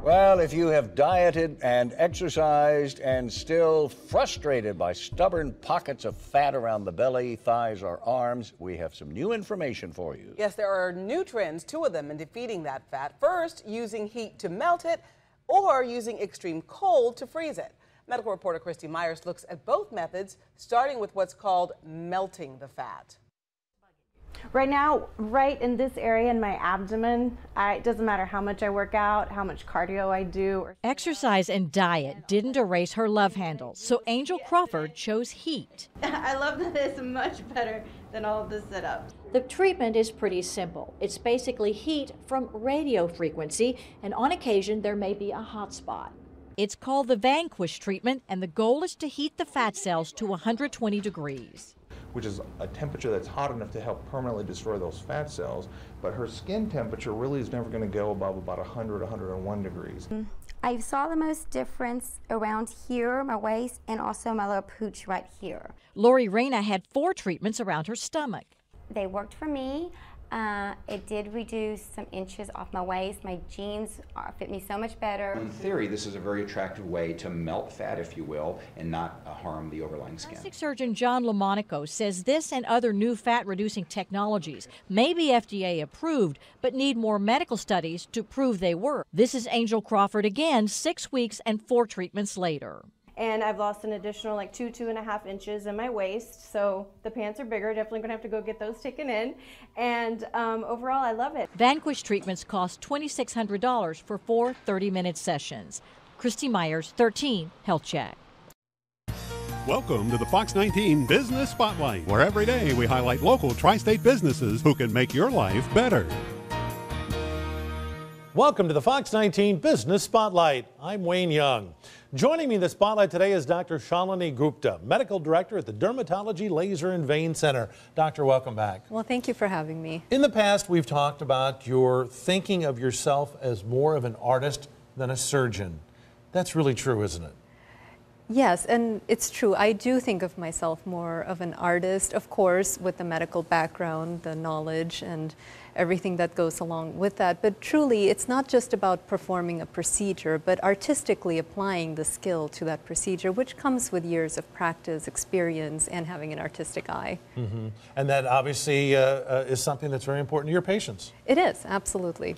Well, if you have dieted and exercised and still frustrated by stubborn pockets of fat around the belly, thighs, or arms, we have some new information for you. Yes, there are new trends, two of them, in defeating that fat. First, using heat to melt it, or using extreme cold to freeze it. Medical reporter Christy Myers looks at both methods, starting with what's called melting the fat. Right now, right in this area in my abdomen, it doesn't matter how much I work out, how much cardio I do. Exercise and diet didn't erase her love handles, so Angel Crawford chose heat. I love that it's much better than all of the sit-ups. The treatment is pretty simple. It's basically heat from radio frequency, and on occasion there may be a hot spot. It's called the Vanquish treatment, and the goal is to heat the fat cells to 120 degrees. Which is a temperature that's hot enough to help permanently destroy those fat cells, but her skin temperature really is never going to go above about 100, 101 degrees. I saw the most difference around here, my waist, and also my little pooch right here. Lori Reyna had 4 treatments around her stomach. They worked for me. It did reduce some inches off my waist. My jeans fit me so much better. In theory, this is a very attractive way to melt fat, if you will, and not harm the overlying skin. Plastic surgeon John Lamonaco says this and other new fat-reducing technologies may be FDA approved, but need more medical studies to prove they work. This is Angel Crawford again, 6 weeks and 4 treatments later. And I've lost an additional like 2.5 inches in my waist, so the pants are bigger. Definitely gonna have to go get those taken in. And overall, I love it. Vanquish treatments cost $2,600 for 4 30-minute sessions. Christy Myers, 13 Health Check. Welcome to the Fox 19 Business Spotlight, where every day we highlight local tri-state businesses who can make your life better. Welcome to the Fox 19 Business Spotlight. I'm Wayne Young. Joining me in the spotlight today is Dr. Shalini Gupta, Medical Director at the Dermatology Laser and Vein Center. Doctor, welcome back. Well, thank you for having me. In the past, we've talked about your thinking of yourself as more of an artist than a surgeon. That's really true, isn't it? Yes, and it's true. I do think of myself more of an artist, of course, with the medical background, the knowledge, and everything that goes along with that. But truly, it's not just about performing a procedure, but artistically applying the skill to that procedure, which comes with years of practice, experience, and having an artistic eye. Mm-hmm. And that obviously is something that's very important to your patients. It is, absolutely.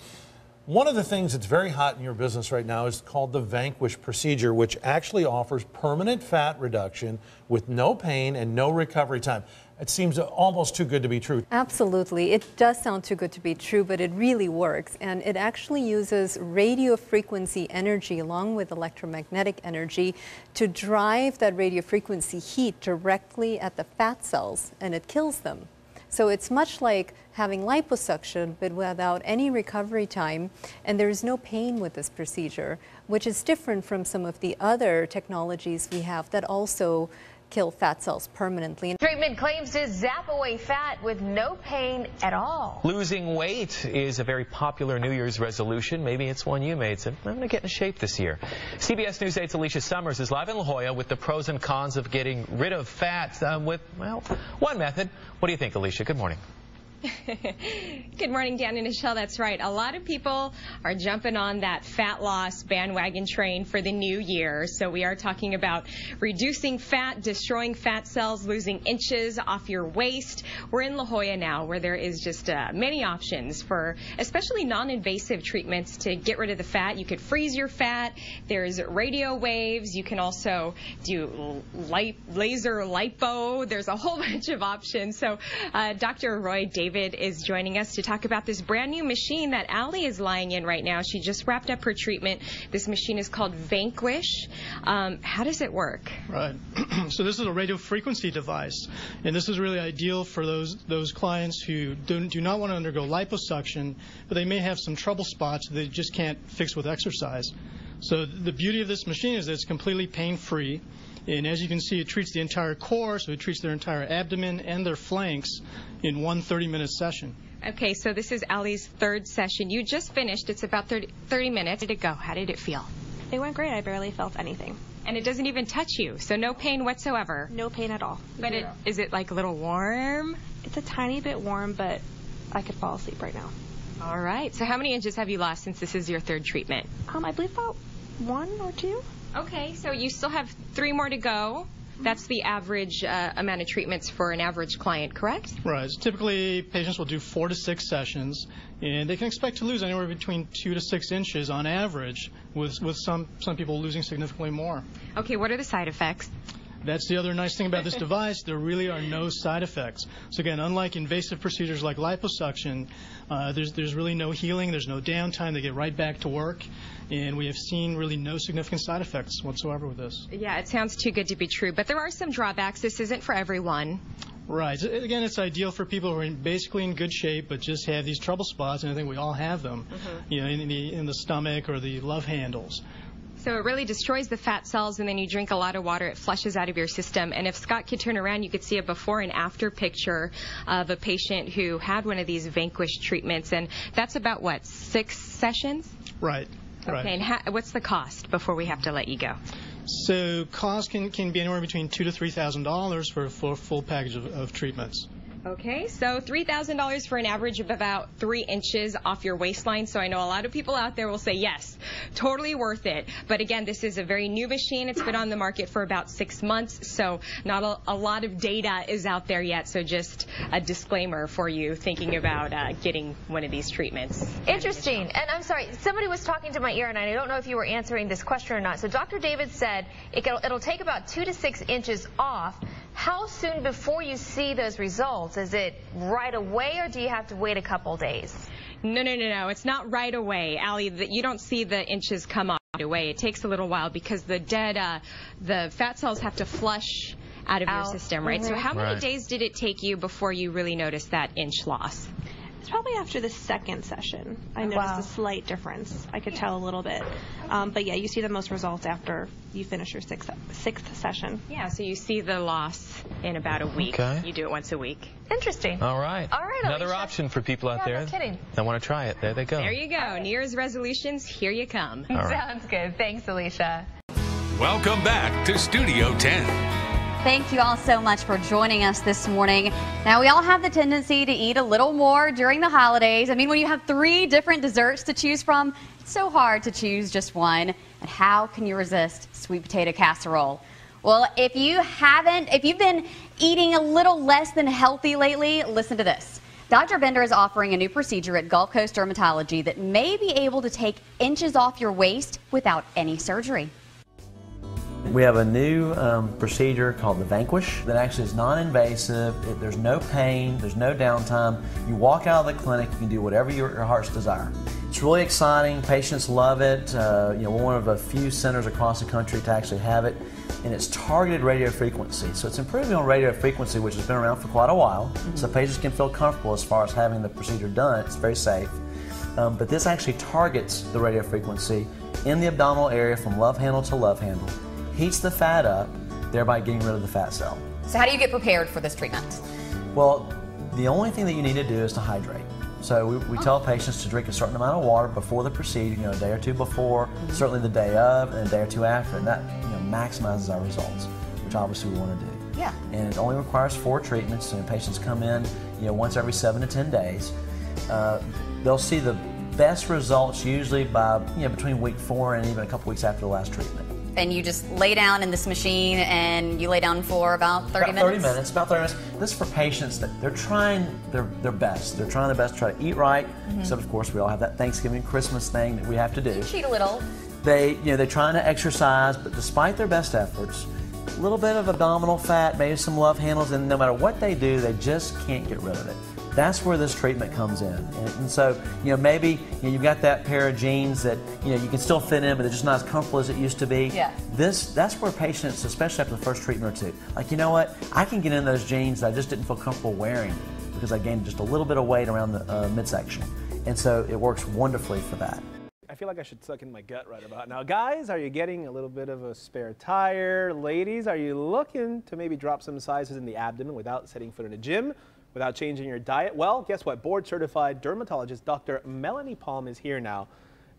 One of the things that's very hot in your business right now is called the Vanquish procedure, which actually offers permanent fat reduction with no pain and no recovery time. It seems almost too good to be true. Absolutely. It does sound too good to be true, but it really works. And it actually uses radio frequency energy along with electromagnetic energy to drive that radio frequency heat directly at the fat cells, and it kills them. So it's much like having liposuction, but without any recovery time, and there is no pain with this procedure, which is different from some of the other technologies we have that also kill fat cells permanently. Treatment claims to zap away fat with no pain at all. Losing weight is a very popular New Year's resolution. Maybe it's one you made. So I'm going to get in shape this year. CBS News 8's Alicia Summers is live in La Jolla with the pros and cons of getting rid of fat with, well, one method. What do you think, Alicia? Good morning. Good morning, Dan and Michelle. That's right. A lot of people are jumping on that fat loss bandwagon train for the new year. So we are talking about reducing fat, destroying fat cells, losing inches off your waist. We're in La Jolla now, where there is just many options for especially non-invasive treatments to get rid of the fat. You could freeze your fat. There's radio waves. You can also do laser lipo. There's a whole bunch of options. So Dr. Roy David is joining us to talk about this brand new machine that Allie is lying in right now. She just wrapped up her treatment. This machine is called Vanquish. How does it work? Right. So this is a radio frequency device, and this is really ideal for those clients who do not want to undergo liposuction, but they may have some trouble spots they just can't fix with exercise. So the beauty of this machine is that it's completely pain-free. And as you can see, it treats the entire core, so it treats their entire abdomen and their flanks in one 30-minute session. Okay, so this is Allie's third session. You just finished. It's about 30 minutes. How did it go? How did it feel? It went great. I barely felt anything. And it doesn't even touch you, so no pain whatsoever? No pain at all. But is it like a little warm? It's a tiny bit warm, but I could fall asleep right now. All right. So how many inches have you lost since this is your third treatment? I believe about 1 or 2. Okay, so you still have 3 more to go. That's the average amount of treatments for an average client, correct? Right. Typically, patients will do 4 to 6 sessions, and they can expect to lose anywhere between 2 to 6 inches on average, with some people losing significantly more. Okay, what are the side effects? That's the other nice thing about this device. There really are no side effects. So again, unlike invasive procedures like liposuction, there's really no healing. There's no downtime. They get right back to work. And we have seen really no significant side effects whatsoever with this. Yeah, it sounds too good to be true. But there are some drawbacks. This isn't for everyone. Right. Again, it's ideal for people who are basically in good shape but just have these trouble spots, and I think we all have them, you know, in the stomach or the love handles. So it really destroys the fat cells, and then you drink a lot of water, it flushes out of your system. And if Scott could turn around, you could see a before and after picture of a patient who had one of these Vanquish treatments, and that's about, what, 6 sessions? Right. Okay, and what's the cost before we have to let you go? So cost can be anywhere between $2,000 to $3,000 for a full package of treatments. Okay, so $3,000 for an average of about 3 inches off your waistline. So I know a lot of people out there will say, yes, totally worth it. But again, this is a very new machine. It's been on the market for about 6 months, so not a lot of data is out there yet. So just a disclaimer for you thinking about getting one of these treatments. Interesting. And I'm sorry, somebody was talking to my ear, and I don't know if you were answering this question or not. So Dr. David said it'll take about 2 to 6 inches off. How soon before you see those results? Is it right away, or do you have to wait a couple days? No. It's not right away, Allie. You don't see the inches come off right away. It takes a little while because the fat cells have to flush out of your system, right? So how many days did it take you before you really noticed that inch loss? It's probably after the second session. I noticed a slight difference. I could tell a little bit. But yeah, you see the most results after you finish your sixth session. Yeah, so you see the loss in about a week. Okay. You do it once a week. Interesting. All right. All right, Another Alicia. option for people out there no kidding. that want to try it. There they go. There you go. New Year's resolutions, here you come. All right. Sounds good. Thanks, Alicia. Welcome back to Studio 10. Thank you all so much for joining us this morning. Now, we all have the tendency to eat a little more during the holidays. I mean, when you have 3 different desserts to choose from, it's so hard to choose just one. And how can you resist sweet potato casserole? Well, if you've been eating a little less than healthy lately, listen to this. Dr. Bender is offering a new procedure at Gulf Coast Dermatology that may be able to take inches off your waist without any surgery. We have a new procedure called the Vanquish that actually is non-invasive. There's no pain, there's no downtime. You walk out of the clinic, you can do whatever your heart's desire. It's really exciting. Patients love it. We're one of a few centers across the country to actually have it, and it's targeted radio frequency. So it's improving on radio frequency, which has been around for quite a while. So patients can feel comfortable as far as having the procedure done. It's very safe. But this actually targets the radio frequency in the abdominal area from love handle to love handle. Heats the fat up, thereby getting rid of the fat cell. So how do you get prepared for this treatment? Well, the only thing that you need to do is to hydrate. So we tell patients to drink a certain amount of water before the procedure, a day or two before, certainly the day of, and a day or two after, and that maximizes our results, which obviously we want to do. Yeah. And it only requires 4 treatments, and patients come in once every 7 to 10 days. They'll see the best results usually by between week 4 and even a couple weeks after the last treatment. And you just lay down in this machine and you lay down for about 30 minutes? About 30 minutes. This is for patients that they're trying their best. They're trying their best to try to eat right. So of course we all have that Thanksgiving, Christmas thing that we have to do. You cheat a little. They're trying to exercise, but despite their best efforts, a little bit of abdominal fat, maybe some love handles, and no matter what they do, they just can't get rid of it. That's where this treatment comes in. And so, maybe you've got that pair of jeans that, you can still fit in, but they're just not as comfortable as it used to be. Yeah. That's where patients, especially after the first treatment or two, like, you know what? I can get in those jeans that I just didn't feel comfortable wearing because I gained just a little bit of weight around the midsection. And so it works wonderfully for that. I feel like I should suck in my gut right about now. Guys, are you getting a little bit of a spare tire? Ladies, are you looking to maybe drop some sizes in the abdomen without setting foot in a gym? Without changing your diet? Well, guess what? Board-certified dermatologist Dr. Melanie Palm is here now.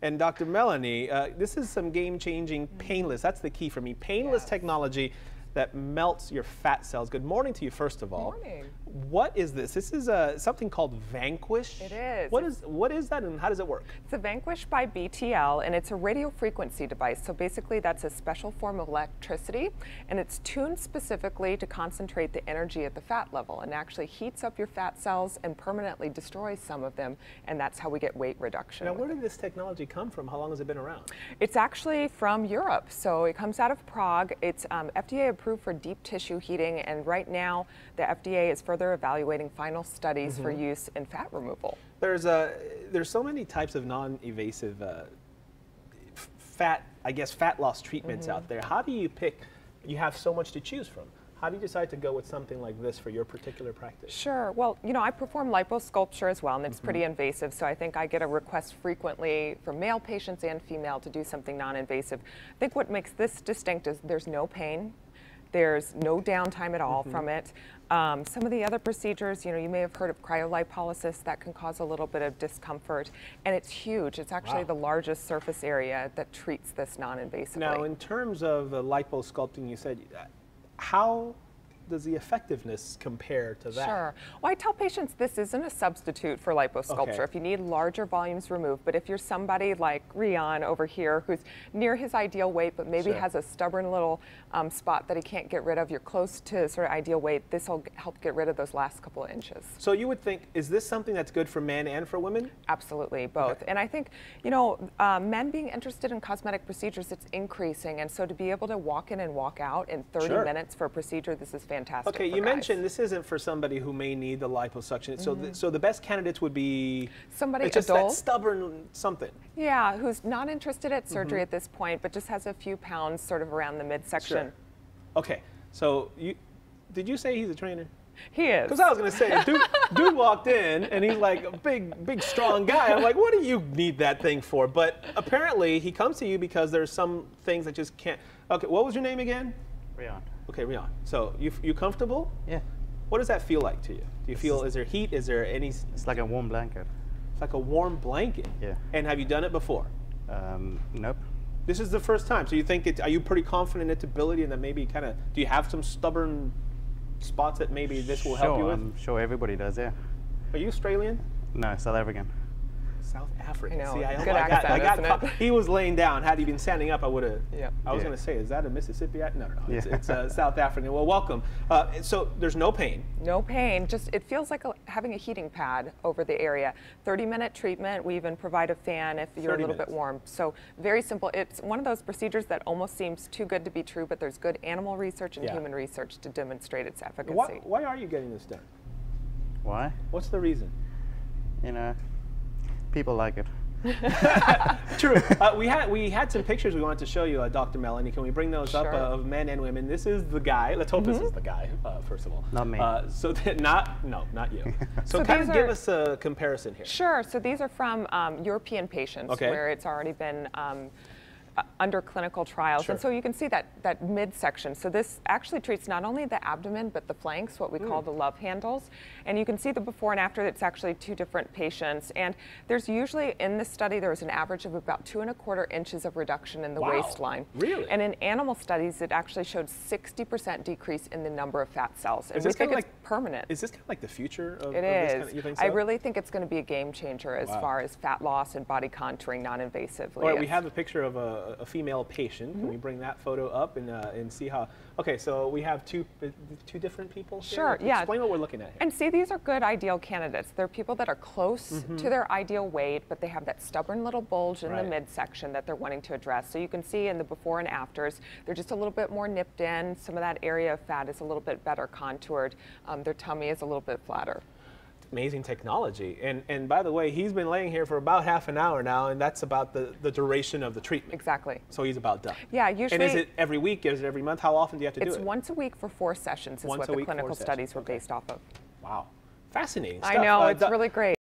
And Dr. Melanie, this is some game-changing painless, that's the key for me, painless technology that melts your fat cells. Good morning to you, first of all. Good morning. What is this? This is something called Vanquish. It is. What is that, and how does it work? It's a Vanquish by BTL, and it's a radio frequency device. So basically, that's a special form of electricity, and it's tuned specifically to concentrate the energy at the fat level, and actually heats up your fat cells and permanently destroys some of them, and that's how we get weight reduction. Now, where did this technology come from? How long has it been around? It's actually from Europe, so it comes out of Prague. It's FDA approved for deep tissue heating, and right now the FDA is further evaluating final studies for use in fat removal. There's so many types of non-invasive fat loss treatments out there. How do you pick? You have so much to choose from. How do you decide to go with something like this for your particular practice? Sure. Well, you know, I perform liposculpture as well, and it's pretty invasive, so I think I get a request frequently from male patients and female to do something non-invasive. I think what makes this distinct is there's no pain. There's no downtime at all from it. Some of the other procedures, you know, you may have heard of cryolipolysis. That can cause a little bit of discomfort, and it's huge. It's actually the largest surface area that treats this non-invasively. Now, in terms of liposculpting, you said, how does the effectiveness compare to that? Sure. Well, I tell patients this isn't a substitute for liposculpture. Okay. If you need larger volumes removed, but if you're somebody like Rion over here who's near his ideal weight but maybe has a stubborn little spot that he can't get rid of, you're close to sort of ideal weight, this will help get rid of those last couple of inches. So you would think, is this something that's good for men and for women? Absolutely, both. Okay. And I think, you know, men being interested in cosmetic procedures, it's increasing, and so to be able to walk in and walk out in 30 minutes for a procedure, this is fantastic. Okay, you mentioned this isn't for somebody who may need the liposuction. So the best candidates would be somebody just adult, that stubborn something. Yeah, who's not interested at surgery at this point, but just has a few pounds sort of around the midsection. Sure. Okay, so did you say he's a trainer? He is. Because I was going to say, dude walked in and he's like a big, strong guy. I'm like, what do you need that thing for? But apparently he comes to you because there's some things that just can't. Okay, what was your name again? Rion. Okay, Rion. So you comfortable? Yeah. What does that feel like to you? Do you feel, is there heat? Is there any? It's like a warm blanket. It's like a warm blanket? Yeah. And have you done it before? Nope. This is the first time. So you think, are you pretty confident in its ability and that maybe kind of, do you have some stubborn spots that maybe this will help you with? I'm sure everybody does, yeah. Are you Australian? No, South African. South African. I know. See, I got caught. He was laying down. Had he been standing up, I would have. Yeah. I was going to say, is that a Mississippi? No. It's South African. Well, welcome. So there's no pain. No pain. Just it feels like having a heating pad over the area. 30-minute treatment. We even provide a fan if you're a little bit warm. So very simple. It's one of those procedures that almost seems too good to be true, but there's good animal research and human research to demonstrate its efficacy. Why are you getting this done? Why? What's the reason? You know, people like it. True. We had some pictures we wanted to show you, Dr. Melanie. Can we bring those up of men and women? This is the guy. Let's hope this is the guy, first of all. Not me. Not you. So kind of give us a comparison here. Sure. So these are from European patients where it's already been under clinical trials. And so you can see that midsection. So this actually treats not only the abdomen, but the flanks, what we call the love handles. And you can see the before and after. It's actually two different patients. And there's usually, in this study, there was an average of about 2¼ inches of reduction in the waistline. Really? And in animal studies, it actually showed 60% decrease in the number of fat cells. And we think it's permanent. Is this kind of like the future of it this is. kind of, you think so? I really think it's going to be a game changer as far as fat loss and body contouring non-invasively. All right, we have a picture of a female patient. Can we bring that photo up and see how? Okay, so we have two different people here. Sure, yeah. Explain what we're looking at here. And see, these are good ideal candidates. They're people that are close to their ideal weight, but they have that stubborn little bulge in the midsection that they're wanting to address. So you can see in the before and afters, they're just a little bit more nipped in. Some of that area of fat is a little bit better contoured. Their tummy is a little bit flatter. Amazing technology. And by the way, he's been laying here for about half an hour now, and that's about the duration of the treatment. Exactly. So he's about done. Yeah, usually. And is it every week? Is it every month? How often do you have to do it? It's once a week for 4 sessions is what the clinical studies were based off of. Wow. Fascinating I stuff. know, it's really great.